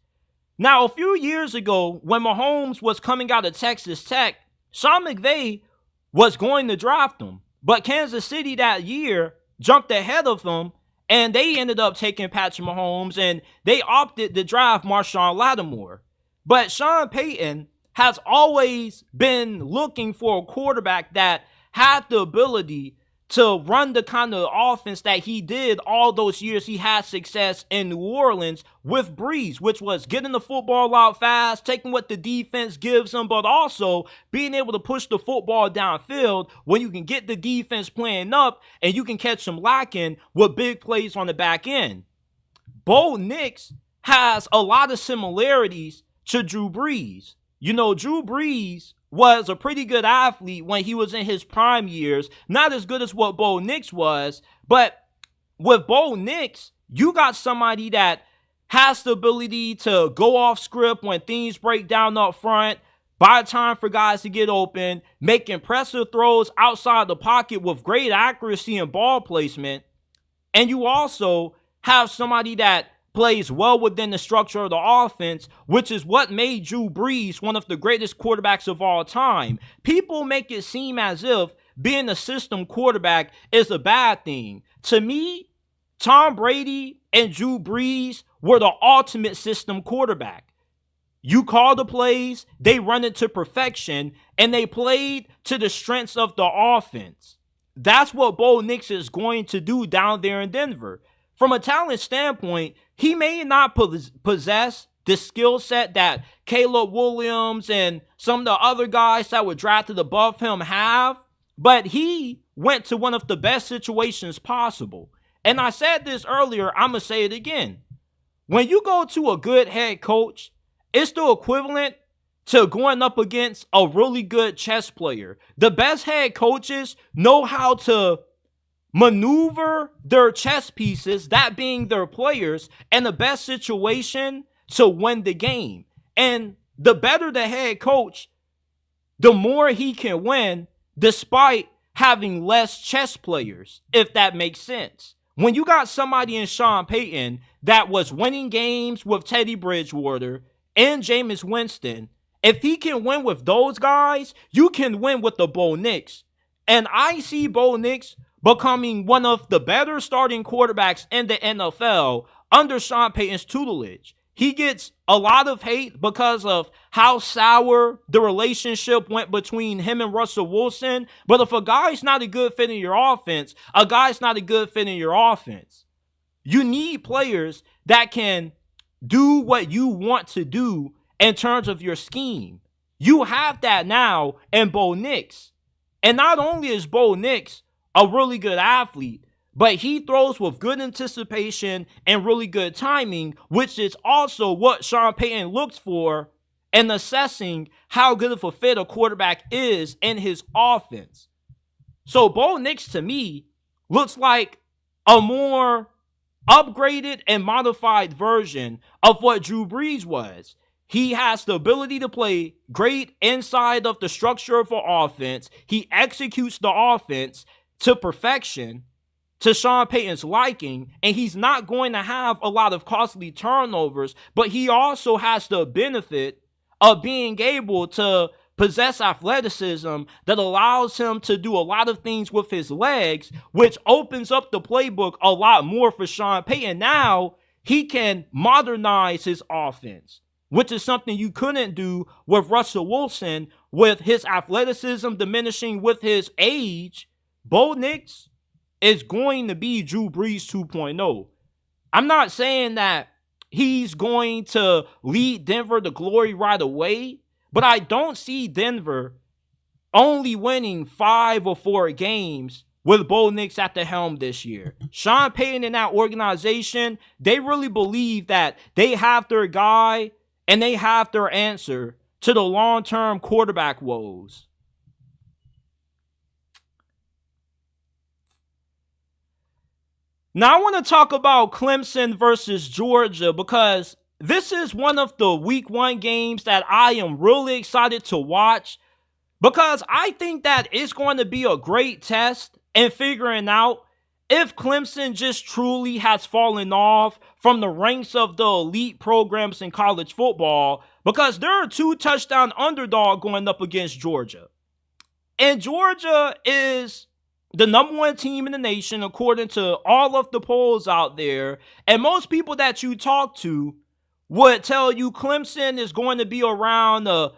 Now, a few years ago, when Mahomes was coming out of Texas Tech, Sean McVay was going to draft him. But Kansas City that year jumped ahead of him, and they ended up taking Patrick Mahomes, and they opted to draft Marshawn Lattimore. But Sean Payton has always been looking for a quarterback that had the ability to run the kind of offense that he did all those years he had success in New Orleans with Brees, which was getting the football out fast, taking what the defense gives him, but also being able to push the football downfield when you can get the defense playing up and you can catch them lacking with big plays on the back end. Bo Nix has a lot of similarities to Drew Brees. You know, Drew Brees was a pretty good athlete when he was in his prime years. Not as good as what Bo Nix was, but with Bo Nix, you got somebody that has the ability to go off script when things break down up front, buy time for guys to get open, make impressive throws outside the pocket with great accuracy and ball placement. And you also have somebody that plays well within the structure of the offense, which is what made Drew Brees one of the greatest quarterbacks of all time. People make it seem as if being a system quarterback is a bad thing. To me, Tom Brady and Drew Brees were the ultimate system quarterback. You call the plays, they run it to perfection, and they played to the strengths of the offense. That's what Bo Nix is going to do down there in Denver. From a talent standpoint, he may not possess the skill set that Caleb Williams and some of the other guys that were drafted above him have, but he went to one of the best situations possible. And I said this earlier, I'm going to say it again. When you go to a good head coach, it's the equivalent to going up against a really good chess player. The best head coaches know how to maneuver their chess pieces, that being their players, in the best situation to win the game. And the better the head coach, the more he can win despite having less chess players, if that makes sense. When you got somebody in Sean Payton that was winning games with Teddy Bridgewater and Jameis Winston, if he can win with those guys, you can win with the Bo Nix. And I see Bo Nix becoming one of the better starting quarterbacks in the NFL under Sean Payton's tutelage. He gets a lot of hate because of how sour the relationship went between him and Russell Wilson. But if a guy's not a good fit in your offense, a guy's not a good fit in your offense. You need players that can do what you want to do in terms of your scheme. You have that now in Bo Nix. And not only is Bo Nix a really good athlete, but he throws with good anticipation and really good timing, which is also what Sean Payton looks for in assessing how good of a fit a quarterback is in his offense. So Bo Nix, to me, looks like a more upgraded and modified version of what Drew Brees was. He has the ability to play great inside of the structure of an offense. He executes the offense to perfection, to Sean Payton's liking, and he's not going to have a lot of costly turnovers, but he also has the benefit of being able to possess athleticism that allows him to do a lot of things with his legs, which opens up the playbook a lot more for Sean Payton. Now he can modernize his offense, which is something you couldn't do with Russell Wilson, with his athleticism diminishing with his age. Bo Nix is going to be Drew Brees 2.0. I'm not saying that he's going to lead Denver to glory right away, but I don't see Denver only winning 5 or 4 games with Bo Nix at the helm this year. Sean Payton and that organization, they really believe that they have their guy and they have their answer to the long-term quarterback woes. Now I want to talk about Clemson versus Georgia because this is one of the week 1 games that I am really excited to watch because I think that it's going to be a great test in figuring out if Clemson just truly has fallen off from the ranks of the elite programs in college football, because there are 2 touchdown underdog going up against Georgia. And Georgia is the number 1 team in the nation according to all of the polls out there. And most people that you talk to would tell you Clemson is going to be around a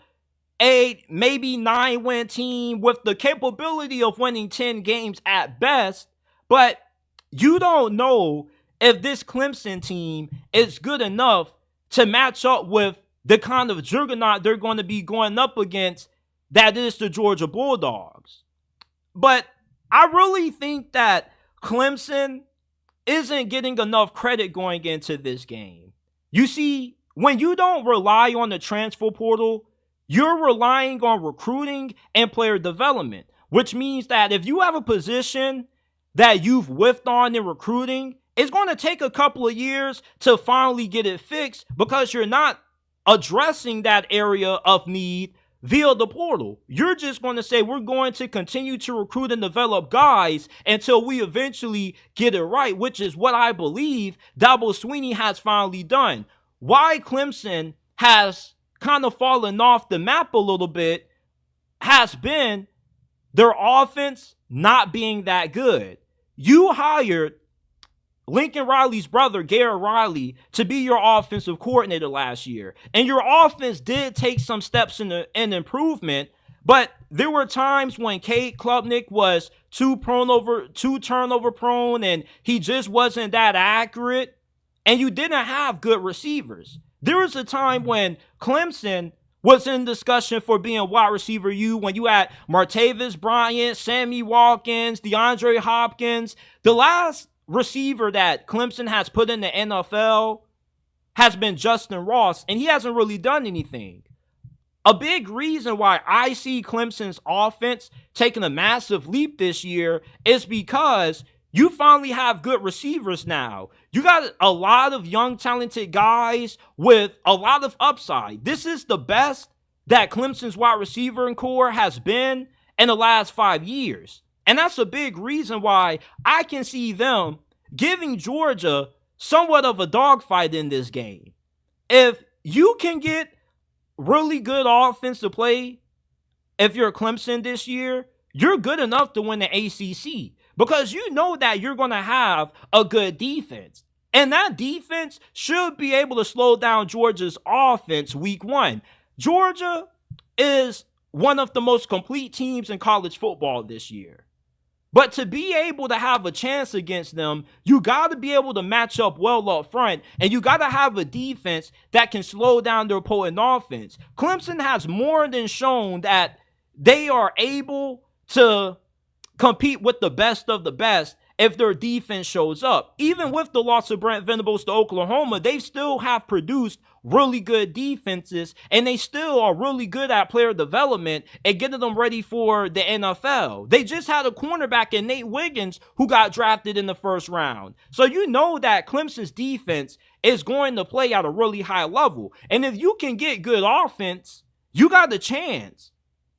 8, maybe 9 win team with the capability of winning 10 games at best. But you don't know if this Clemson team is good enough to match up with the kind of juggernaut they're going to be going up against, that is the Georgia Bulldogs. But I really think that Clemson isn't getting enough credit going into this game. You see, when you don't rely on the transfer portal, you're relying on recruiting and player development, which means that if you have a position that you've whiffed on in recruiting, it's going to take a couple of years to finally get it fixed because you're not addressing that area of need via the portal. You're just going to say we're going to continue to recruit and develop guys until we eventually get it right, which is what I believe Dabo Swinney has finally done. Why Clemson has kind of fallen off the map a little bit has been their offense not being that good. You hired Lincoln Riley's brother, Garrett Riley, to be your offensive coordinator last year. And your offense did take some steps in improvement, but there were times when Cade Klubnik was too turnover prone, and he just wasn't that accurate, and you didn't have good receivers. There was a time when Clemson was in discussion for being wide receiver U when you had Martavis Bryant, Sammy Watkins, DeAndre Hopkins. The last receiver that Clemson has put in the NFL has been Justin Ross, and he hasn't really done anything. A big reason why I see Clemson's offense taking a massive leap this year is because you finally have good receivers now. You got a lot of young, talented guys with a lot of upside. This is the best that Clemson's wide receiver core has been in the last 5 years. And that's a big reason why I can see them giving Georgia somewhat of a dogfight in this game. If you can get really good offensive play, if you're Clemson this year, you're good enough to win the ACC because you know that you're going to have a good defense. And that defense should be able to slow down Georgia's offense week 1. Georgia is one of the most complete teams in college football this year. But to be able to have a chance against them, you got to be able to match up well up front, and you got to have a defense that can slow down their opponent offense. Clemson has more than shown that they are able to compete with the best of the best if their defense shows up. Even with the loss of Brent Venables to Oklahoma, they still have produced really good defenses, and they still are really good at player development and getting them ready for the NFL. They just had a cornerback in Nate Wiggins who got drafted in the first round. So you know that Clemson's defense is going to play at a really high level. And if you can get good offense, you got a chance,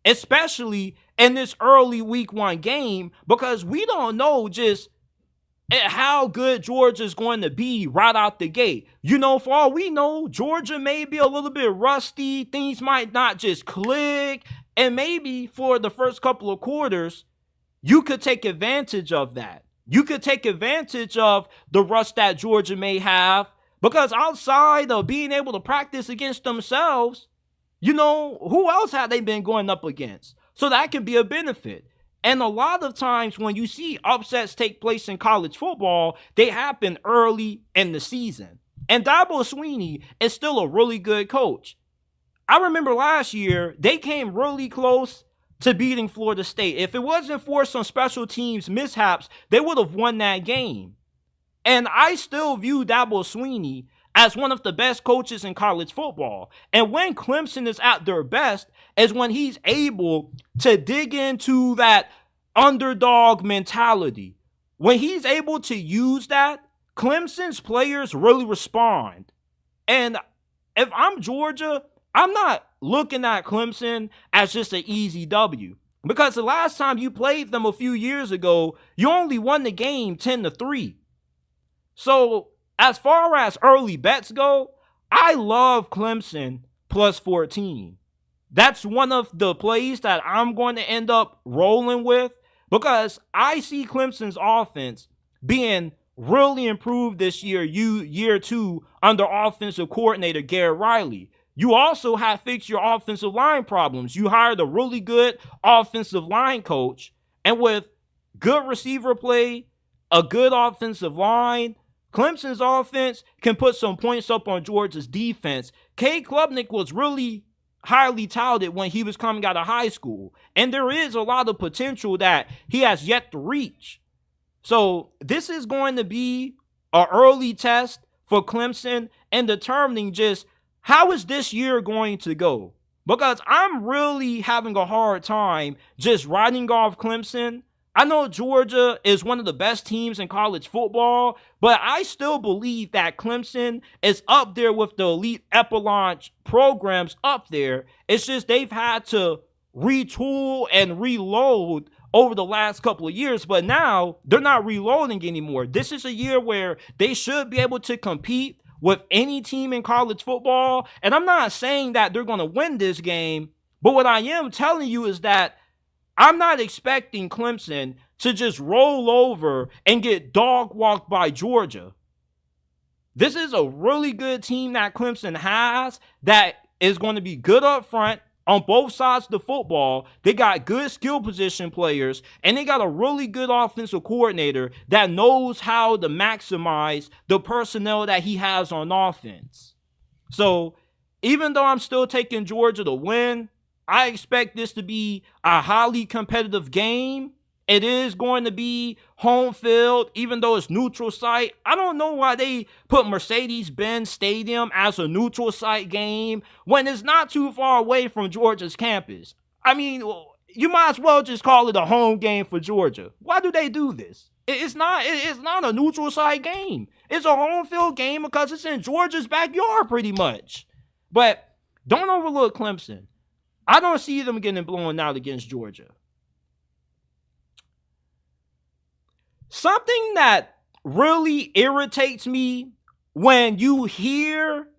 especially in this early week 1 game, because we don't know just how good Georgia's going to be right out the gate. You know, for all we know, Georgia may be a little bit rusty. Things might not just click. And maybe for the first couple of quarters, you could take advantage of that. You could take advantage of the rust that Georgia may have, because outside of being able to practice against themselves, you know, who else have they been going up against? So that can be a benefit. And a lot of times when you see upsets take place in college football, they happen early in the season. And Dabo Swinney is still a really good coach. I remember last year, they came really close to beating Florida State. If it wasn't for some special teams mishaps, they would have won that game. And I still view Dabo Swinney as one of the best coaches in college football. And when Clemson is at their best is when he's able to dig into that underdog mentality. When he's able to use that, Clemson's players really respond. And if I'm Georgia, I'm not looking at Clemson as just an easy W. Because the last time you played them a few years ago, you only won the game 10-3. So as far as early bets go, I love Clemson plus 14. That's one of the plays that I'm going to end up rolling with because I see Clemson's offense being really improved this year, year 2, under offensive coordinator Garrett Riley. You also have fixed your offensive line problems. You hired a really good offensive line coach, and with good receiver play, a good offensive line, Clemson's offense can put some points up on Georgia's defense. Cade Klubnik was really highly touted when he was coming out of high school, and there is a lot of potential that he has yet to reach. So this is going to be an early test for Clemson in determining just how is this year going to go. Because I'm really having a hard time just writing off Clemson. I know Georgia is one of the best teams in college football, but I still believe that Clemson is up there with the elite echelon programs up there. It's just they've had to retool and reload over the last couple of years, but now they're not reloading anymore. This is a year where they should be able to compete with any team in college football, and I'm not saying that they're going to win this game, but what I am telling you is that I'm not expecting Clemson to just roll over and get dog walked by Georgia. This is a really good team that Clemson has that is going to be good up front on both sides of the football. They got good skill position players, and they got a really good offensive coordinator that knows how to maximize the personnel that he has on offense. So even though I'm still taking Georgia to win, I expect this to be a highly competitive game. It is going to be home field, even though it's neutral site. I don't know why they put Mercedes-Benz Stadium as a neutral site game when it's not too far away from Georgia's campus. I mean, you might as well just call it a home game for Georgia. Why do they do this? It's not a neutral site game. It's a home field game because it's in Georgia's backyard pretty much. But don't overlook Clemson. I don't see them getting blown out against Georgia. Something that really irritates me when you hear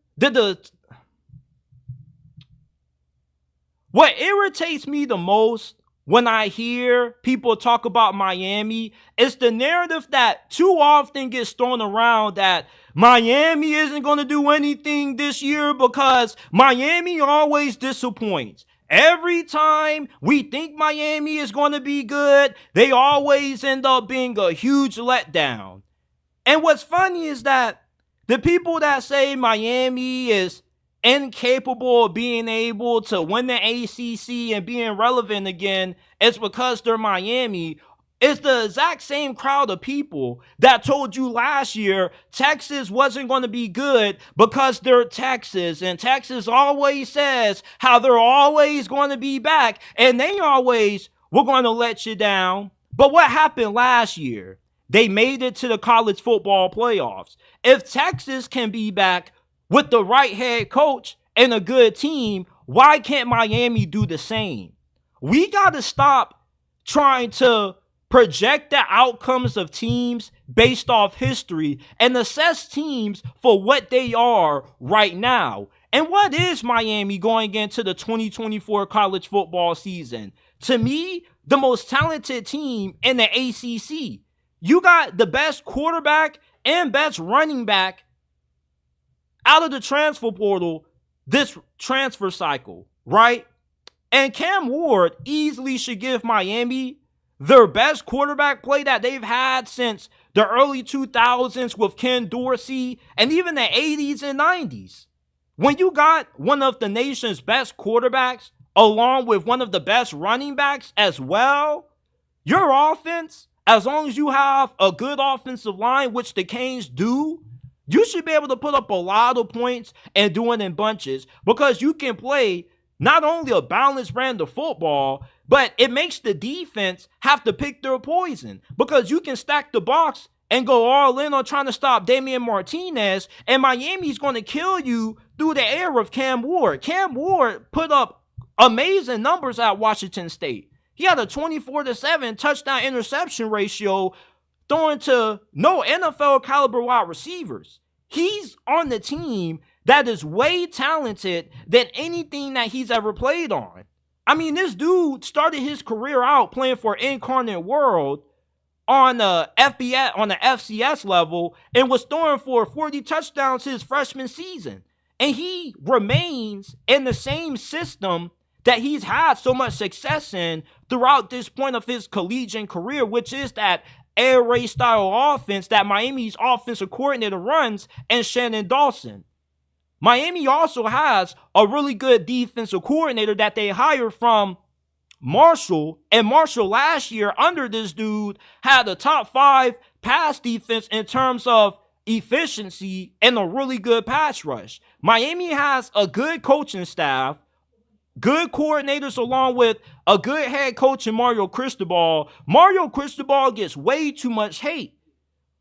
what irritates me the most when I hear people talk about Miami is the narrative that too often gets thrown around that Miami isn't going to do anything this year because Miami always disappoints. Every time we think Miami is going to be good, they always end up being a huge letdown. And what's funny is that the people that say Miami is incapable of being able to win the ACC and being relevant again is because they're Miami. It's the exact same crowd of people that told you last year Texas wasn't going to be good because they're Texas. And Texas always says how they're always going to be back. And they always were going to let you down. But what happened last year? They made it to the college football playoffs. If Texas can be back with the right head coach and a good team, why can't Miami do the same? We got to stop trying to project the outcomes of teams based off history and assess teams for what they are right now. And what is Miami going into the 2024 college football season? To me, the most talented team in the ACC. You got the best quarterback and best running back out of the transfer portal this transfer cycle, right? And Cam Ward easily should give Miami their best quarterback play that they've had since the early 2000s with Ken Dorsey and even the 80s and 90s. When you got one of the nation's best quarterbacks along with one of the best running backs as well, your offense, as long as you have a good offensive line, which the Canes do, you should be able to put up a lot of points and do it in bunches because you can play not only a balanced brand of football, but it makes the defense have to pick their poison because you can stack the box and go all in on trying to stop Damian Martinez, and Miami's going to kill you through the air of Cam Ward. Cam Ward put up amazing numbers at Washington State. He had a 24-7 touchdown interception ratio throwing to no NFL caliber wide receivers. He's on the team that is way talented than anything that he's ever played on. I mean, this dude started his career out playing for Incarnate World on the FCS level and was throwing for 40 touchdowns his freshman season. And he remains in the same system that he's had so much success in throughout this point of his collegiate career, which is that air raid style offense that Miami's offensive coordinator runs and Shannon Dawson. Miami also has a really good defensive coordinator that they hired from Marshall. And Marshall last year under this dude had a top 5 pass defense in terms of efficiency and a really good pass rush. Miami has a good coaching staff good coordinators along with a good head coach in Mario Cristobal, Mario Cristobal gets way too much hate.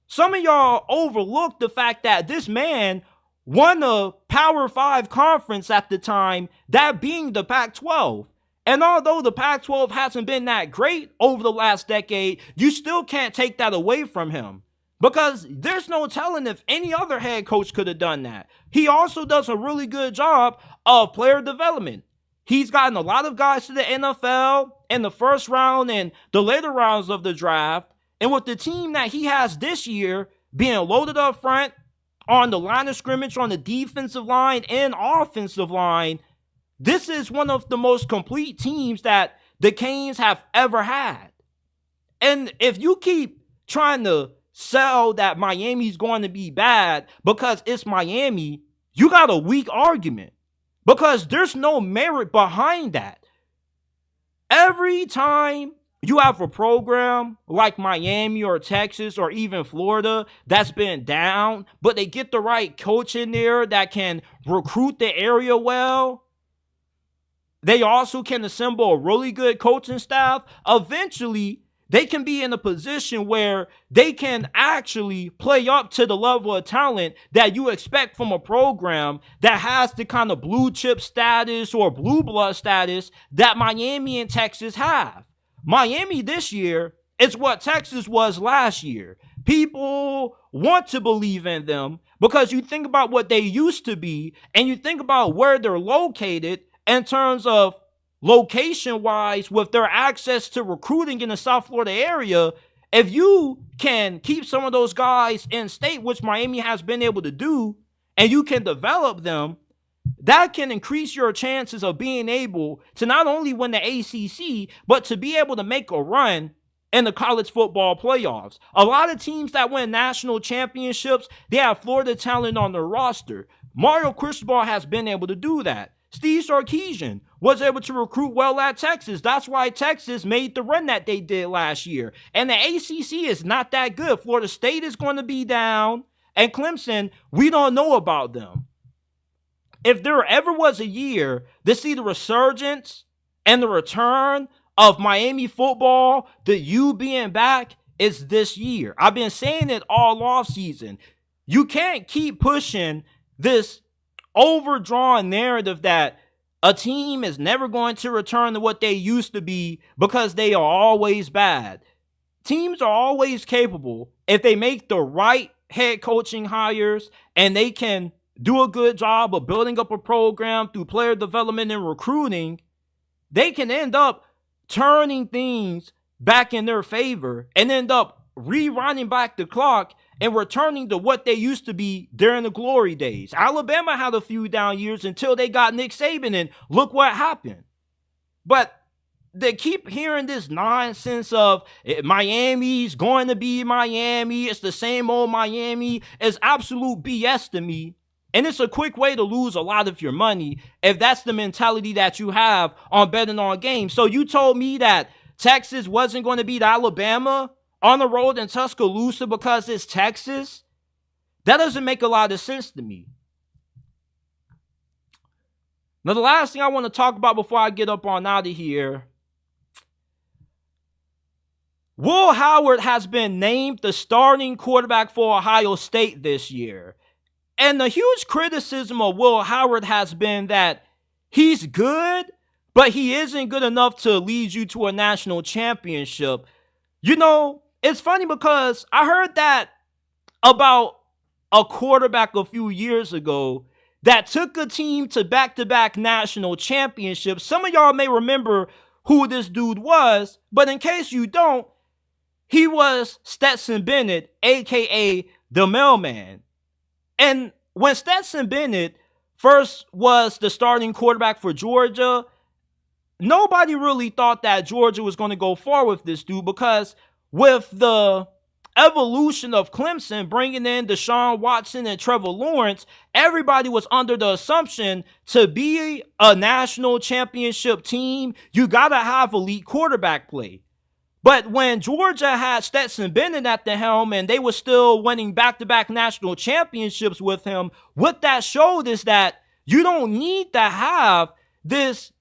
Some of y'all overlook the fact that this man won a Power 5 conference at the time, that being the Pac-12. And although the Pac-12 hasn't been that great over the last decade, you still can't take that away from him. Because there's no telling if any other head coach could have done that. He also does a really good job of player development. He's gotten a lot of guys to the NFL in the first round and the later rounds of the draft. And with the team that he has this year being loaded up front, on the line of scrimmage, on the defensive line and offensive line, this is one of the most complete teams that the Canes have ever had. And if you keep trying to sell that Miami's going to be bad because it's Miami, you got a weak argument because there's no merit behind that. Every time you have a program like Miami or Texas or even Florida that's been down, but they get the right coach in there that can recruit the area well, they also can assemble a really good coaching staff. Eventually, they can be in a position where they can actually play up to the level of talent that you expect from a program that has the kind of blue chip status or blue blood status that Miami and Texas have. Miami this year is what Texas was last year. People want to believe in them because you think about what they used to be and you think about where they're located in terms of location-wise with their access to recruiting in the South Florida area. If you can keep some of those guys in state, which Miami has been able to do, and you can develop them, that can increase your chances of being able to not only win the ACC, but to be able to make a run in the college football playoffs. A lot of teams that win national championships, they have Florida talent on their roster. Mario Cristobal has been able to do that. Steve Sarkisian was able to recruit well at Texas. That's why Texas made the run that they did last year. And the ACC is not that good. Florida State is going to be down. And Clemson, we don't know about them. If there ever was a year to see the resurgence and the return of Miami football, the U being back, is this year. I've been saying it all off season. You can't keep pushing this overdrawn narrative that a team is never going to return to what they used to be because they are always bad. Teams are always capable if they make the right head coaching hires and they can do a good job of building up a program through player development and recruiting. They can end up turning things back in their favor and end up rewinding back the clock and returning to what they used to be during the glory days. Alabama had a few down years until they got Nick Saban, and look what happened. But they keep hearing this nonsense of Miami's going to be Miami, it's the same old Miami. It's absolute BS to me. And it's a quick way to lose a lot of your money if that's the mentality that you have on betting on games. So you told me that Texas wasn't going to beat Alabama on the road in Tuscaloosa because it's Texas? That doesn't make a lot of sense to me. Now, the last thing I want to talk about before I get up on out of here, Will Howard has been named the starting quarterback for Ohio State this year. And the huge criticism of Will Howard has been that he's good, but he isn't good enough to lead you to a national championship. You know, it's funny because I heard that about a quarterback a few years ago that took a team to back-to-back national championships. Some of y'all may remember who this dude was, but in case you don't, he was Stetson Bennett, a.k.a. the mailman. And when Stetson Bennett first was the starting quarterback for Georgia, nobody really thought that Georgia was going to go far with this dude because with the evolution of Clemson bringing in Deshaun Watson and Trevor Lawrence, everybody was under the assumption to be a national championship team, you got to have elite quarterback play. But when Georgia had Stetson Bennett at the helm and they were still winning back-to-back national championships with him, what that showed is that you don't need to have this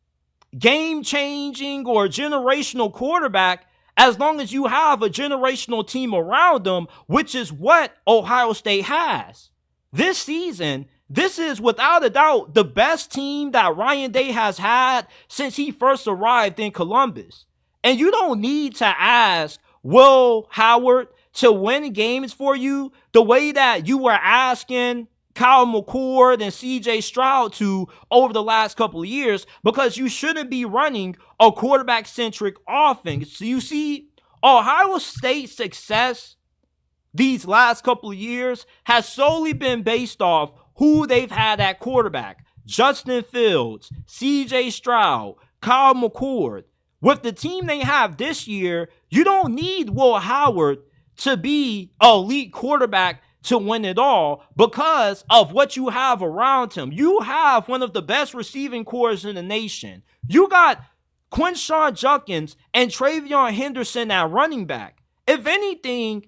game-changing or generational quarterback as long as you have a generational team around them, which is what Ohio State has. This season, this is without a doubt the best team that Ryan Day has had since he first arrived in Columbus. And you don't need to ask Will Howard to win games for you the way that you were asking Kyle McCord and CJ Stroud to over the last couple of years, because you shouldn't be running a quarterback-centric offense. So you see, Ohio State's success these last couple of years has solely been based off who they've had at quarterback. Justin Fields, CJ Stroud, Kyle McCord. With the team they have this year, you don't need Will Howard to be an elite quarterback to win it all because of what you have around him. You have one of the best receiving corps in the nation. You got Quinshon Judkins and Travion Henderson at running back. If anything,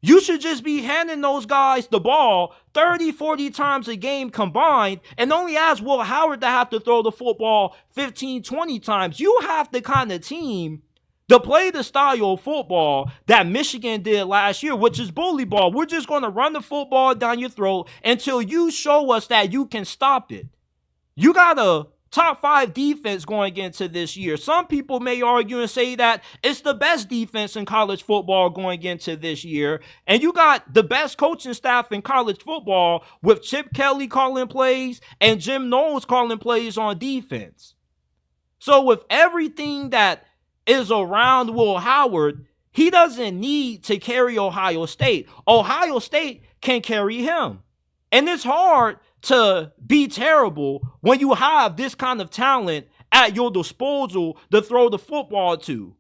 you should just be handing those guys the ball 30, 40 times a game combined and only ask Will Howard to have to throw the football 15, 20 times. You have the kind of team to play the style of football that Michigan did last year, which is bully ball. We're just going to run the football down your throat until you show us that you can stop it. You got a top 5 defense going into this year. Some people may argue and say that it's the best defense in college football going into this year. And you got the best coaching staff in college football with Chip Kelly calling plays and Jim Knowles calling plays on defense. So with everything that is around Will Howard, he doesn't need to carry Ohio State. Ohio State can carry him. And it's hard to be terrible when you have this kind of talent at your disposal to throw the football to.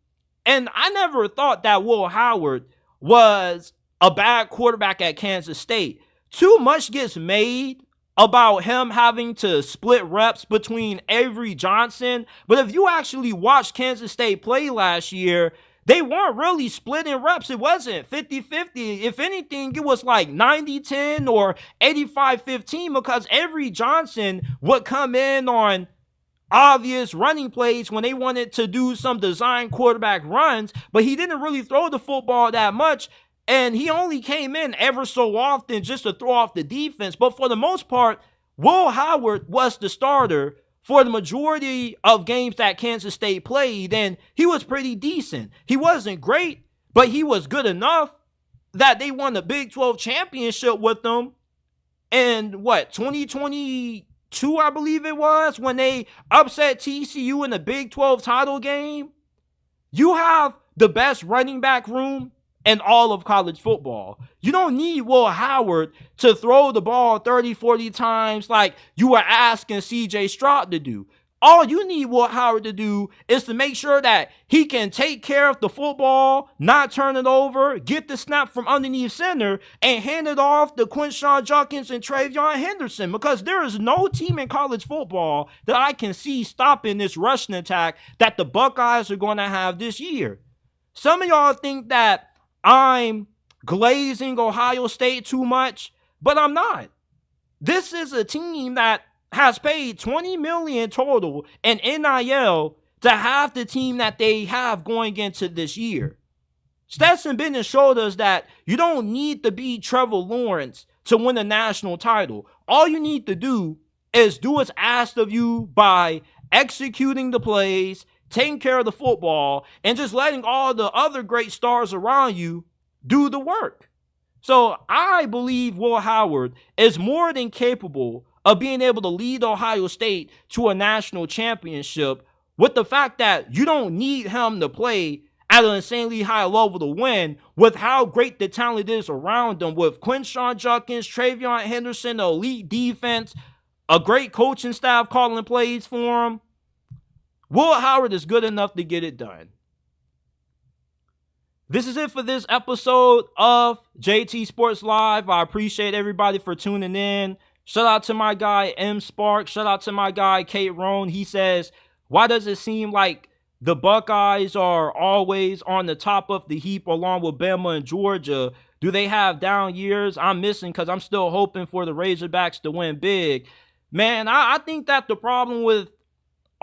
And I never thought that Will Howard was a bad quarterback at Kansas State. Too much gets made about him having to split reps between Avery Johnson. But if you actually watched Kansas State play last year, they weren't really splitting reps. It wasn't 50-50. If anything, it was like 90-10 or 85-15 because Avery Johnson would come in on obvious running plays when they wanted to do some design quarterback runs, but he didn't really throw the football that much. And he only came in ever so often just to throw off the defense. But for the most part, Will Howard was the starter for the majority of games that Kansas State played. And he was pretty decent. He wasn't great, but he was good enough that they won the Big 12 championship with them. And 2022, I believe it was, when they upset TCU in the Big 12 title game. You have the best running back room in all of college football. You don't need Will Howard to throw the ball 30, 40 times like you were asking CJ Stroud to do. All you need Will Howard to do is to make sure that he can take care of the football, not turn it over, get the snap from underneath center, and hand it off to Quinshon Judkins and Travion Henderson, because there is no team in college football that I can see stopping this rushing attack that the Buckeyes are going to have this year. Some of y'all think that I'm glazing Ohio State too much, but I'm not. This is a team that has paid $20 million total in NIL to have the team that they have going into this year. Stetson Bennett showed us that you don't need to be Trevor Lawrence to win a national title. All you need to do is do what's asked of you by executing the plays, taking care of the football, and just letting all the other great stars around you do the work. So I believe Will Howard is more than capable of being able to lead Ohio State to a national championship, with the fact that you don't need him to play at an insanely high level to win, with how great the talent is around them, with Quinshon Judkins, Travion Henderson, the elite defense, a great coaching staff calling plays for him. Will Howard is good enough to get it done. This is it for this episode of JT Sports Live. I appreciate everybody for tuning in. Shout out to my guy M Spark. Shout out to my guy Kate Rohn. He says, why does it seem like the Buckeyes are always on the top of the heap along with Bama and Georgia? Do they have down years? I'm missing because I'm still hoping for the Razorbacks to win big. Man, I think that the problem with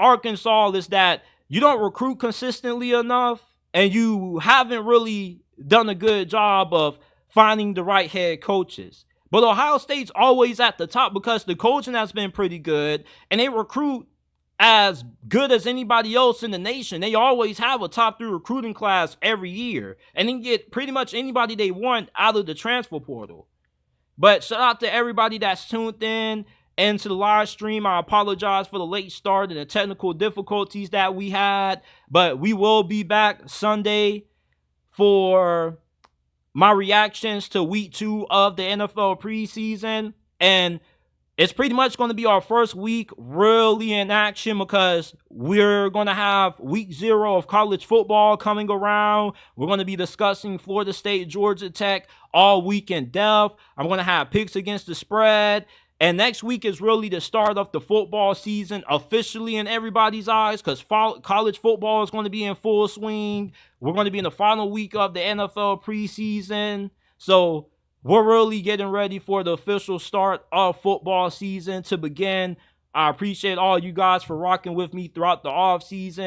Arkansas is that you don't recruit consistently enough, and you haven't really done a good job of finding the right head coaches. But Ohio State's always at the top because the coaching has been pretty good, and they recruit as good as anybody else in the nation. They always have a top 3 recruiting class every year, and they can get pretty much anybody they want out of the transfer portal. But shout out to everybody that's tuned in and to the live stream. I apologize for the late start and the technical difficulties that we had, but we will be back Sunday for my reactions to week 2 of the NFL preseason. And it's pretty much going to be our first week really in action because we're going to have week 0 of college football coming around. We're going to be discussing Florida State, Georgia Tech all week in depth. I'm going to have picks against the spread. And next week is really the start of the football season officially in everybody's eyes because college football is going to be in full swing. We're going to be in the final week of the NFL preseason. So we're really getting ready for the official start of football season to begin. I appreciate all you guys for rocking with me throughout the off season.